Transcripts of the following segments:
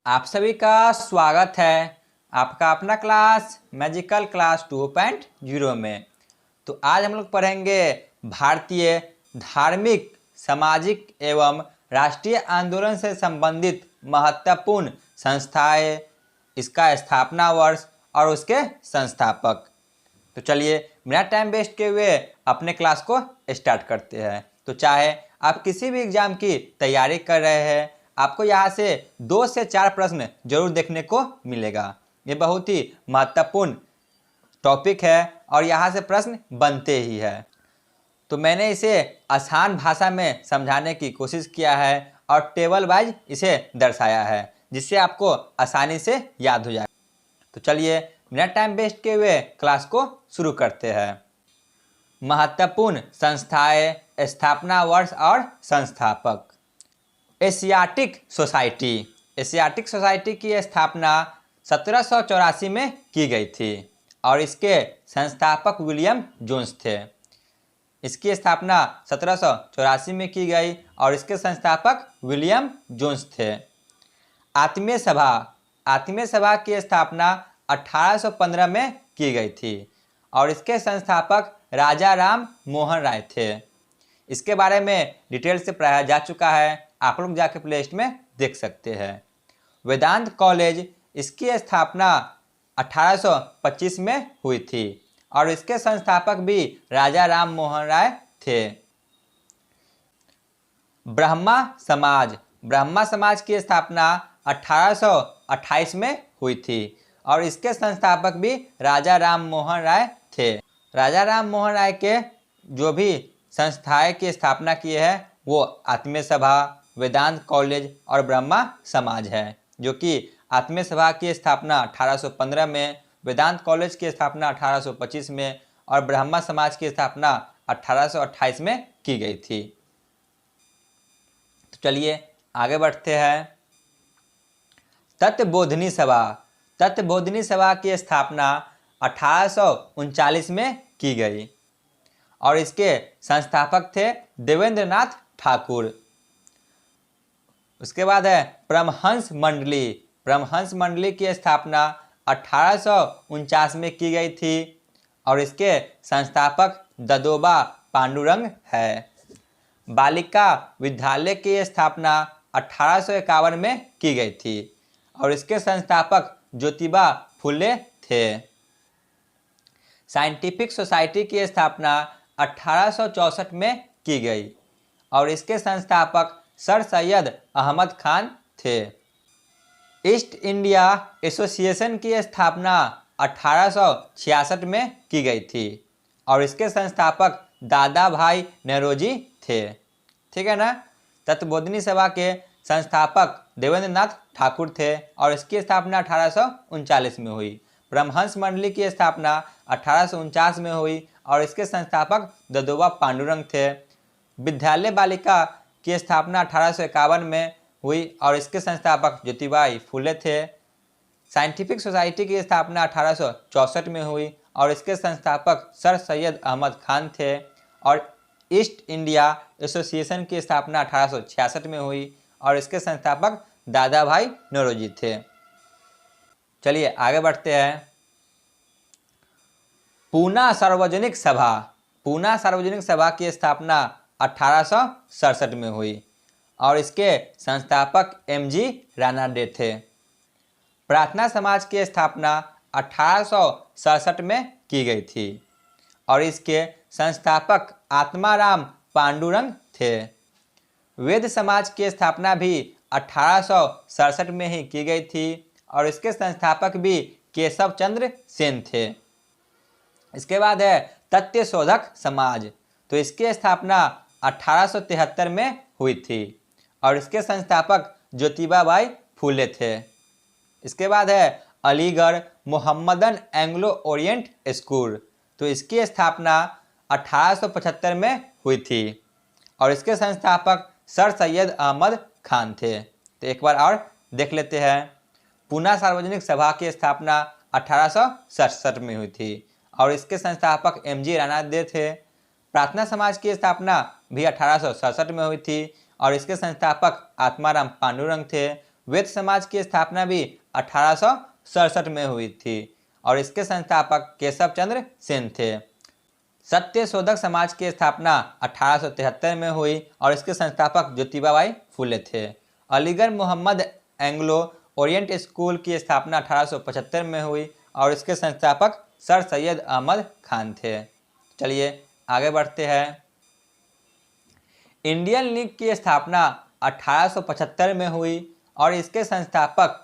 आप सभी का स्वागत है आपका अपना क्लास मैजिकल क्लास 2.0 में। तो आज हम लोग पढ़ेंगे भारतीय धार्मिक सामाजिक एवं राष्ट्रीय आंदोलन से संबंधित महत्वपूर्ण संस्थाएं, इसका स्थापना वर्ष और उसके संस्थापक। तो चलिए बिना टाइम वेस्ट किए हुए अपने क्लास को स्टार्ट करते हैं। तो चाहे आप किसी भी एग्जाम की तैयारी कर रहे हैं, आपको यहाँ से 2 से 4 प्रश्न जरूर देखने को मिलेगा। ये बहुत ही महत्वपूर्ण टॉपिक है और यहाँ से प्रश्न बनते ही है। तो मैंने इसे आसान भाषा में समझाने की कोशिश किया है और टेबल वाइज इसे दर्शाया है, जिससे आपको आसानी से याद हो जाए। तो चलिए बिना टाइम वेस्ट किए हुए क्लास को शुरू करते हैं। महत्वपूर्ण संस्थाएं, स्थापना वर्ष और संस्थापक। Asiatic society. एशियाटिक सोसाइटी की स्थापना 1784 में की गई थी और इसके संस्थापक विलियम जोन्स थे। इसकी स्थापना 1784 में की गई और इसके संस्थापक विलियम जोन्स थे। आत्मीय सभा। आत्मीय सभा की स्थापना 1815 में की गई थी और इसके संस्थापक राजा राम मोहन राय थे। इसके बारे में डिटेल से पढ़ाया जा चुका है, आप लोग जाके प्लेलिस्ट में देख सकते हैं। वेदांत कॉलेज, इसकी स्थापना 1825 में हुई थी और इसके संस्थापक भी राजा राम मोहन राय थे। ब्रह्मा समाज। ब्रह्मा समाज की स्थापना 1828 में हुई थी और इसके संस्थापक भी राजा राम मोहन राय थे। राजा राम मोहन राय के जो भी संस्थाएं की स्थापना किए हैं वो आत्मीय सभा, वेदांत कॉलेज और ब्रह्मा समाज है, जो कि आत्मीय सभा की स्थापना 1815 में, वेदांत कॉलेज की स्थापना 1825 में और ब्रह्मा समाज की स्थापना 1828 में की गई थी। तो चलिए आगे बढ़ते हैं। तत्वबोधिनी सभा। तत्वबोधिनी सभा की स्थापना 1839 में की गई और इसके संस्थापक थे देवेंद्रनाथ ठाकुर। उसके बाद है परमहंस मंडली। परमहंस मंडली की स्थापना 1849 में की गई थी और इसके संस्थापक ददोबा पांडुरंग है। बालिका विद्यालय की स्थापना 1851 में की गई थी और इसके संस्थापक ज्योतिबा फुले थे। साइंटिफिक सोसाइटी की स्थापना 1864 में की गई और इसके संस्थापक सर सैयद अहमद खान थे। ईस्ट इंडिया एसोसिएशन की स्थापना 1866 में की गई थी और इसके संस्थापक दादा भाई नौरोजी थे। ठीक है ना। तत्वबोधिनी सभा के संस्थापक देवेंद्रनाथ ठाकुर थे और इसकी स्थापना 1839 में हुई। परमहंस मंडली की स्थापना 1849 में हुई और इसके संस्थापक ददोबा पांडुरंग थे। विद्यालय बालिका की स्थापना 1851 में हुई और इसके संस्थापक ज्योतिबाई फुले थे। साइंटिफिक सोसाइटी की स्थापना 1864 में हुई और इसके संस्थापक सर सैयद अहमद खान थे और ईस्ट इंडिया एसोसिएशन की स्थापना 1866 में हुई और इसके संस्थापक दादा भाई नौरोजी थे। चलिए आगे बढ़ते हैं। पूना सार्वजनिक सभा। पूना सार्वजनिक सभा की स्थापना 1867 में हुई और इसके संस्थापक एमजी रानाडे थे। प्रार्थना समाज की स्थापना 1867 में की गई थी और इसके संस्थापक आत्माराम पांडुरंग थे। वेद समाज की स्थापना भी 1867 में ही की गई थी और इसके संस्थापक भी केशव चंद्र सेन थे। इसके बाद है तथ्य शोधक समाज। तो इसकी स्थापना 1873 में हुई थी और इसके संस्थापक ज्योतिबा बाई फूले थे। इसके बाद है Aligarh Mohammedan Anglo Oriental school. तो इसकी स्थापना 1875 में हुई थी और इसके संस्थापक सर सैयद अहमद खान थे। तो एक बार और देख लेते हैं। पूना सार्वजनिक सभा की स्थापना 1867 में हुई थी और इसके संस्थापक एमजी रानाडे थे। प्रार्थना समाज की स्थापना भी 1867 में हुई थी और इसके संस्थापक आत्माराम पांडुरंग थे। वेद समाज की स्थापना भी 1867 में हुई थी और इसके संस्थापक केशव चंद्र सेन थे। सत्य शोधक समाज की स्थापना 1873 में हुई और इसके संस्थापक ज्योतिबा फुले थे। Aligarh Mohammad Anglo Oriental school की स्थापना 1875 में हुई और इसके संस्थापक सर सैयद अहमद खान थे। चलिए आगे बढ़ते हैं। इंडियन लीग की स्थापना 1875 में हुई और इसके संस्थापक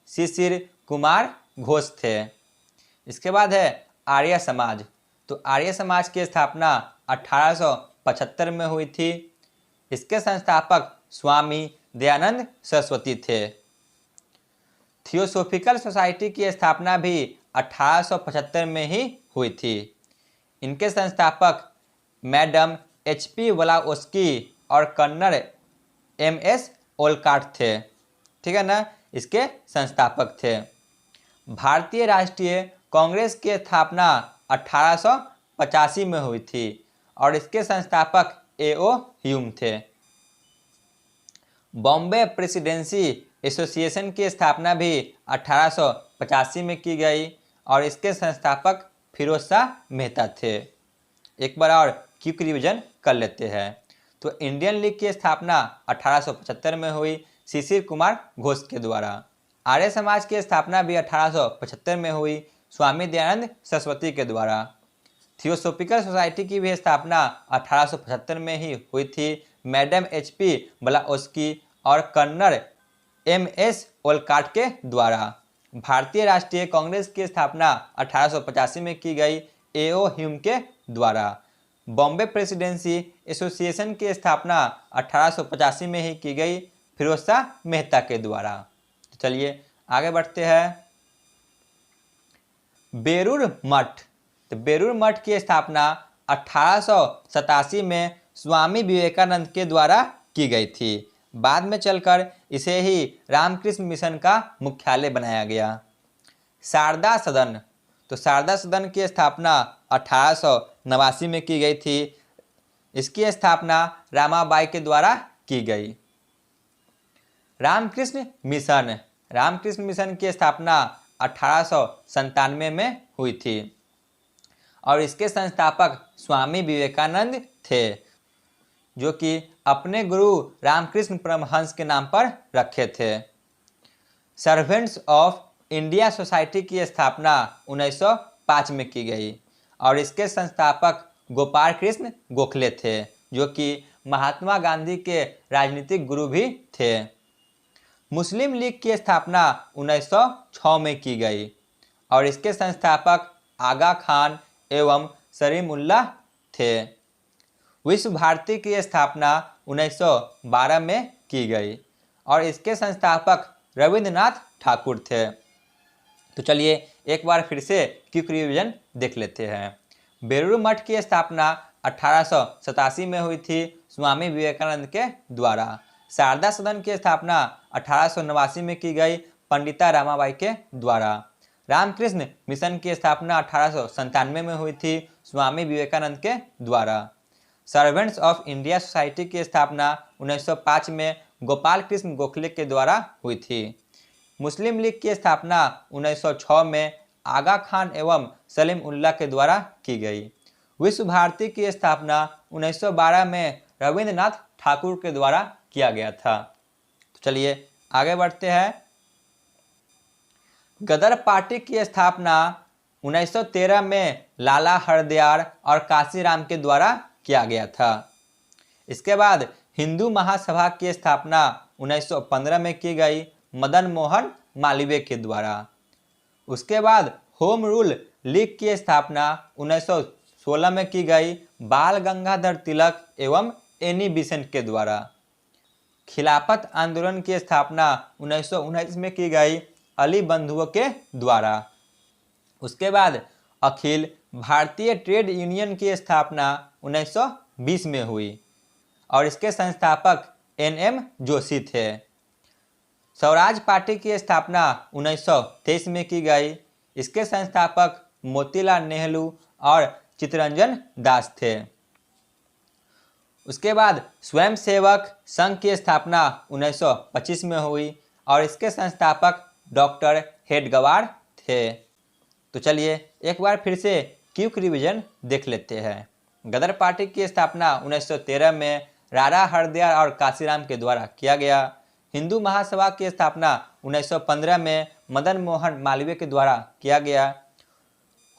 शिशिर कुमार घोष थे। इसके बाद है आर्य समाज। तो आर्य समाज की स्थापना 1875 में हुई थी। इसके संस्थापक स्वामी दयानंद सरस्वती थे। थियोसॉफिकल सोसाइटी की स्थापना भी 1875 में ही हुई थी। इनके संस्थापक मैडम HP वलाओस्की और कर्नल MS ओलकाट थे। ठीक है ना, इसके संस्थापक थे। भारतीय राष्ट्रीय कांग्रेस की स्थापना 1885 में हुई थी और इसके संस्थापक A.O. ह्यूम थे। बॉम्बे प्रेसिडेंसी एसोसिएशन की स्थापना भी 1885 में की गई और इसके संस्थापक फिरोज शाह मेहता थे। एक बार और क्विक रिवीजन कर लेते हैं। तो इंडियन लीग की स्थापना 1875 में हुई शिशिर कुमार घोष के द्वारा। आर्य समाज की स्थापना भी 1875 में हुई स्वामी दयानंद सरस्वती के द्वारा। थियोसॉफिकल सोसाइटी की भी स्थापना 1875 में ही हुई थी मैडम HP ब्लाओस्की और कर्नल MS ओलकाट के द्वारा। भारतीय राष्ट्रीय कांग्रेस की स्थापना 1885 में की गई A.O. ह्यूम के द्वारा। बॉम्बे प्रेसिडेंसी एसोसिएशन की स्थापना 1885 में ही की गई फिरोज शाह मेहता के द्वारा। तो चलिए आगे बढ़ते हैं। बेलूर मठ। तो बेलूर मठ की स्थापना 1887 में स्वामी विवेकानंद के द्वारा की गई थी। बाद में चलकर इसे ही रामकृष्ण मिशन का मुख्यालय बनाया गया। शारदा सदन। तो शारदा सदन की स्थापना 1889 में की गई थी। इसकी स्थापना रामाबाई के द्वारा की गई। रामकृष्ण मिशन। रामकृष्ण मिशन की स्थापना 1897 में हुई थी और इसके संस्थापक स्वामी विवेकानंद थे, जो कि अपने गुरु रामकृष्ण परमहंस के नाम पर रखे थे। सर्वेंट्स ऑफ इंडिया सोसाइटी की स्थापना 1905 में की गई और इसके संस्थापक गोपाल कृष्ण गोखले थे, जो कि महात्मा गांधी के राजनीतिक गुरु भी थे। मुस्लिम लीग की स्थापना 1906 में की गई और इसके संस्थापक आगा खान एवं सलीमुल्लाह थे। विश्व भारती की स्थापना 1912 में की गई और इसके संस्थापक रविंद्रनाथ ठाकुर थे। तो चलिए एक बार फिर से क्विक रिवीजन देख लेते हैं। बेलूर मठ की स्थापना 1887 में हुई थी स्वामी विवेकानंद के द्वारा। शारदा सदन की स्थापना 1889 में की गई पंडिता रामाबाई के द्वारा। रामकृष्ण मिशन की स्थापना 1897 में हुई थी स्वामी विवेकानंद के द्वारा। सर्वेंट्स ऑफ इंडिया सोसाइटी की स्थापना 1905 में गोपाल कृष्ण गोखले के द्वारा हुई थी। मुस्लिम लीग की स्थापना 1906 में आगा खान एवं सलीमुल्लाह के द्वारा की गई। विश्व भारती की स्थापना 1912 में रविंद्रनाथ ठाकुर के द्वारा किया गया था। तो चलिए आगे बढ़ते हैं। गदर पार्टी की स्थापना 1913 में लाला हरदयाल और काशीराम के द्वारा किया गया था। इसके बाद हिंदू महासभा की स्थापना 1915 में की गई मदन मोहन मालवीय के द्वारा। उसके बाद होम रूल लीग की स्थापना 1916 में की गई बाल गंगाधर तिलक एवं एनी बेसेंट के द्वारा। खिलाफत आंदोलन की स्थापना 1919 में की गई अली बंधुओं के द्वारा। उसके बाद अखिल भारतीय ट्रेड यूनियन की स्थापना 1920 में हुई और इसके संस्थापक NM जोशी थे। स्वराज पार्टी की स्थापना 1923 में की गई। इसके संस्थापक मोतीलाल नेहरू और चित्तरंजन दास थे। उसके बाद स्वयंसेवक संघ की स्थापना 1925 में हुई और इसके संस्थापक डॉक्टर हेडगवार थे। तो चलिए एक बार फिर से क्विक रिवीजन देख लेते हैं। गदर पार्टी की स्थापना 1913 में राणा हरदयाल और काशीराम के द्वारा किया गया। हिंदू महासभा की स्थापना 1915 में मदन मोहन मालवीय के द्वारा किया गया।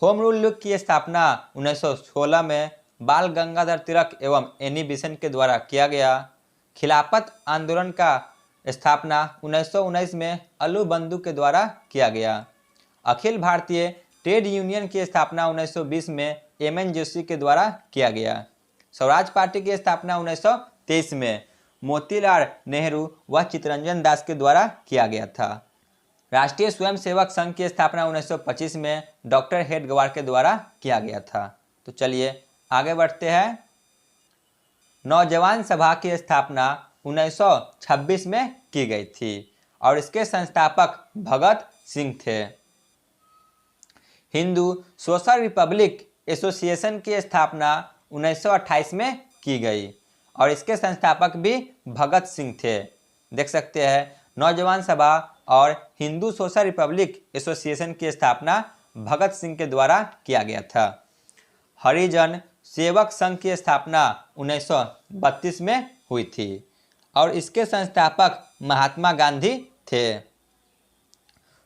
होम रूल लीग की स्थापना 1916 में बाल गंगाधर तिलक एवं एनी बेसेंट के द्वारा किया गया। खिलाफत आंदोलन का स्थापना 1919 में अल्लू बंधु के द्वारा किया गया। अखिल भारतीय ट्रेड यूनियन की स्थापना 1920 में एम.एन. जोशी के द्वारा किया गया। स्वराज पार्टी की स्थापना 1923 में मोतीलाल नेहरू व चित्तरंजन दास के द्वारा किया गया था। राष्ट्रीय स्वयंसेवक संघ की स्थापना 1925 में डॉक्टर हेडगवार के द्वारा किया गया था। तो चलिए आगे बढ़ते हैं। नौजवान सभा की स्थापना 1926 में की गई थी और इसके संस्थापक भगत सिंह थे। हिंदू सोशल रिपब्लिक एसोसिएशन की स्थापना 1928 में की गई और इसके संस्थापक भी भगत सिंह थे। देख सकते हैं नौजवान सभा और हिंदू सोशल रिपब्लिक एसोसिएशन की स्थापना भगत सिंह के द्वारा किया गया था। हरिजन सेवक संघ की स्थापना 1932 में हुई थी और इसके संस्थापक महात्मा गांधी थे।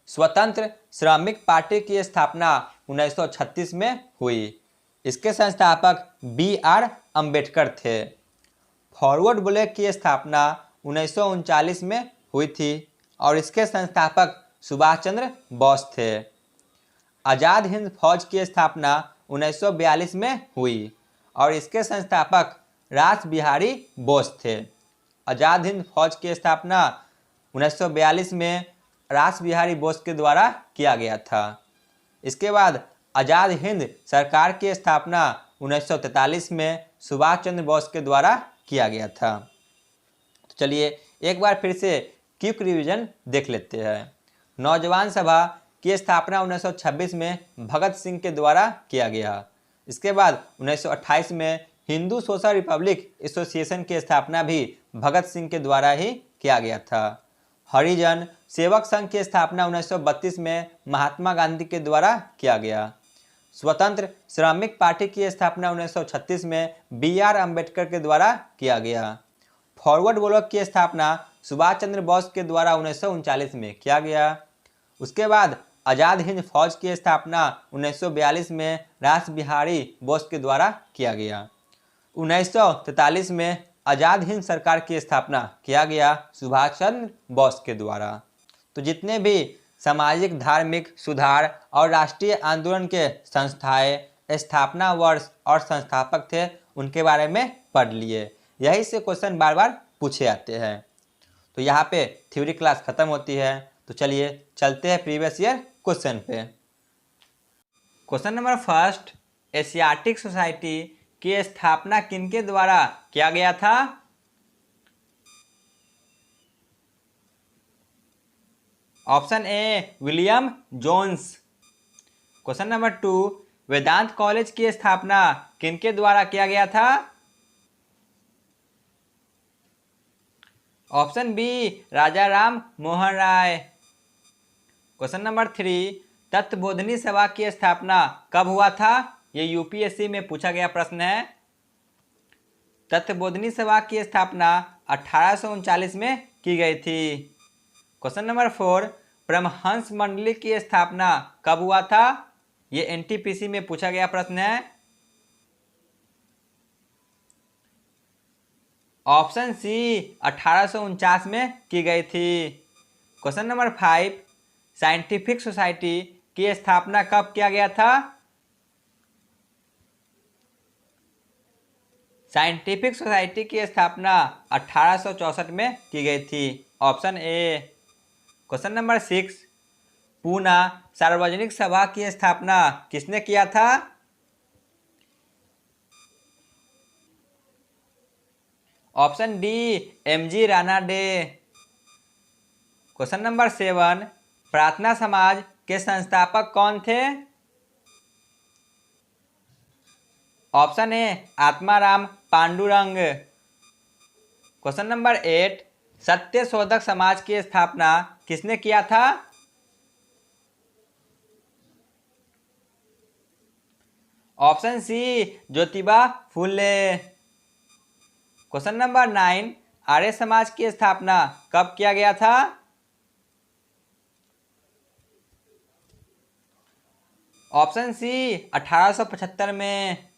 स्वतंत्र श्रमिक पार्टी की स्थापना 1936 में हुई। इसके संस्थापक बी.आर. अम्बेडकर थे। फॉरवर्ड ब्लॉक की स्थापना 1939 में हुई थी और इसके संस्थापक सुभाष चंद्र बोस थे। आज़ाद हिंद फौज की स्थापना 1942 में हुई और इसके संस्थापक रास बिहारी बोस थे। आज़ाद हिंद फौज की स्थापना 1942 में रास बिहारी बोस के द्वारा किया गया था। इसके बाद आज़ाद हिंद सरकार की स्थापना 1943 में सुभाष चंद्र बोस के द्वारा किया गया था। तो चलिए एक बार फिर से क्विक रिवीजन देख लेते हैं। नौजवान सभा की स्थापना 1926 में भगत सिंह के द्वारा किया गया। इसके बाद 1928 में हिंदू सोशल रिपब्लिक एसोसिएशन की स्थापना भी भगत सिंह के द्वारा ही किया गया था। हरिजन सेवक संघ की स्थापना 1932 में महात्मा गांधी के द्वारा किया गया। स्वतंत्र श्रमिक पार्टी की स्थापना 1936 में बी.आर. अम्बेडकर के द्वारा किया गया। फॉरवर्ड ब्लॉक की स्थापना सुभाष चंद्र बोस के द्वारा 1939 में किया गया। उसके बाद आज़ाद हिंद फौज की स्थापना 1942 में रास बिहारी बोस के द्वारा किया गया। 1943 में आज़ाद हिंद सरकार की स्थापना किया गया सुभाष चंद्र बोस के द्वारा। तो जितने भी सामाजिक धार्मिक सुधार और राष्ट्रीय आंदोलन के संस्थाएं स्थापना वर्ष और संस्थापक थे उनके बारे में पढ़ लिए। यही से क्वेश्चन बार बार पूछे आते हैं। तो यहाँ पे थ्योरी क्लास खत्म होती है। तो चलिए चलते हैं प्रीवियस ईयर क्वेश्चन पे। Question number first, Asiatic society की स्थापना किनके द्वारा किया गया था? Option A William Jones. Question number two, Vedanta college की स्थापना किनके द्वारा किया गया था? Option B Raja Ram Mohan Roy. Question number three, Tattvabodhini Sabha की स्थापना कब हुआ था? ये यूपीएससी में पूछा गया प्रश्न है। तत्वबोधिनी सभा की स्थापना 1839 में की गई थी। क्वेश्चन नंबर फोर, परमहंस मंडली की स्थापना कब हुआ था? ये एनटीपीसी में पूछा गया प्रश्न है। ऑप्शन सी 1849 में की गई थी। Question number five, scientific society की स्थापना कब किया गया था? साइंटिफिक सोसाइटी की स्थापना 1864 में की गई थी। Option A. Question number six, Poona Sarvajanik Sabha की स्थापना किसने किया था? Option D M G. Ranade. Question number seven, Prarthana Samaj के संस्थापक कौन थे? Option A Atmaram Pandurang. Question number eight, Satyashodhak Samaj की स्थापना किसने किया था? Option C Jyotiba Phule. Question number 9, Arya Samaj की स्थापना कब किया गया था? ऑप्शन सी 1875 में।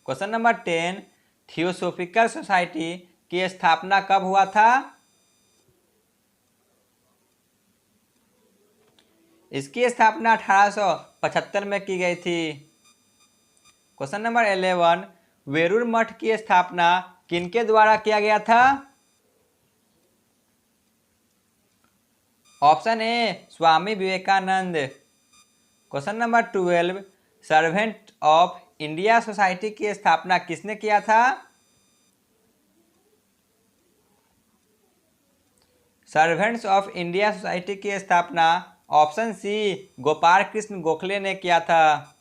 क्वेश्चन नंबर 10, थियोसोफिकल सोसाइटी की स्थापना कब हुआ था? इसकी स्थापना 1875 में की गई थी। क्वेश्चन नंबर 11, वेरूर मठ की स्थापना किनके द्वारा किया गया था? Option A Swami Vivekananda. Question number 12, servant of India society की स्थापना किसने किया था? सर्वेंट्स ऑफ इंडिया सोसाइटी की स्थापना ऑप्शन सी गोपाल कृष्ण गोखले ने किया था।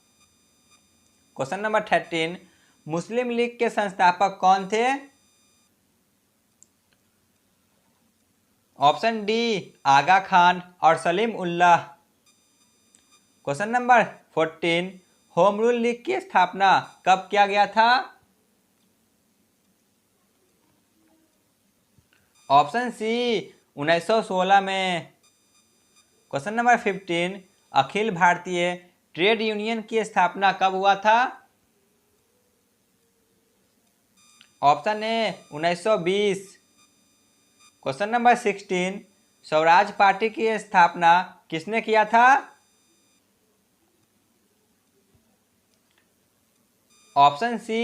क्वेश्चन नंबर 13, मुस्लिम लीग के संस्थापक कौन थे? ऑप्शन डी आगा खान और Salim Ullah. Question number 14, home rule league की स्थापना कब किया गया था? ऑप्शन सी 1916 में। Question number 15, Akhil Bharatiya trade union की स्थापना कब हुआ था? ऑप्शन ए 1920। क्वेश्चन नंबर 16, स्वराज पार्टी की स्थापना किसने किया था? ऑप्शन सी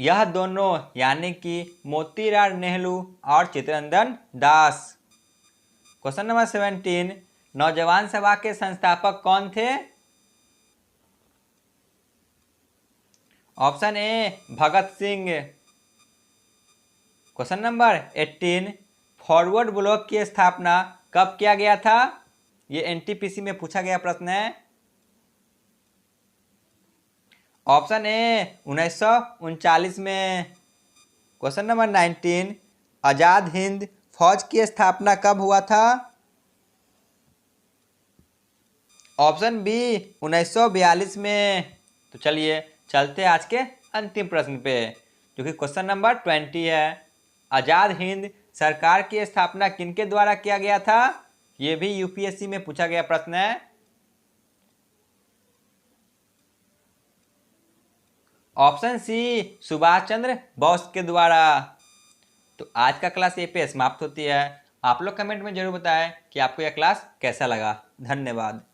यह दोनों यानी कि मोतीलाल नेहरू और चित्तरंजन दास। क्वेश्चन नंबर 17, नौजवान सभा के संस्थापक कौन थे? ऑप्शन ए Bhagat Singh. Question number 18, forward block की स्थापना कब किया गया था? ये एनटीपीसी में पूछा गया प्रश्न है। ऑप्शन ए 1939 में। क्वेश्चन नंबर 19, आजाद हिंद फौज की स्थापना कब हुआ था? ऑप्शन बी 1942 में। तो चलिए चलते हैं आज के अंतिम प्रश्न पे, जो कि क्वेश्चन नंबर 20 है। आजाद हिंद सरकार की स्थापना किनके द्वारा किया गया था? ये भी यूपीएससी में पूछा गया प्रश्न है। ऑप्शन सी सुभाष चंद्र बोस के द्वारा। तो आज का क्लास यहीं पे समाप्त होती है। आप लोग कमेंट में जरूर बताएं कि आपको यह क्लास कैसा लगा। धन्यवाद।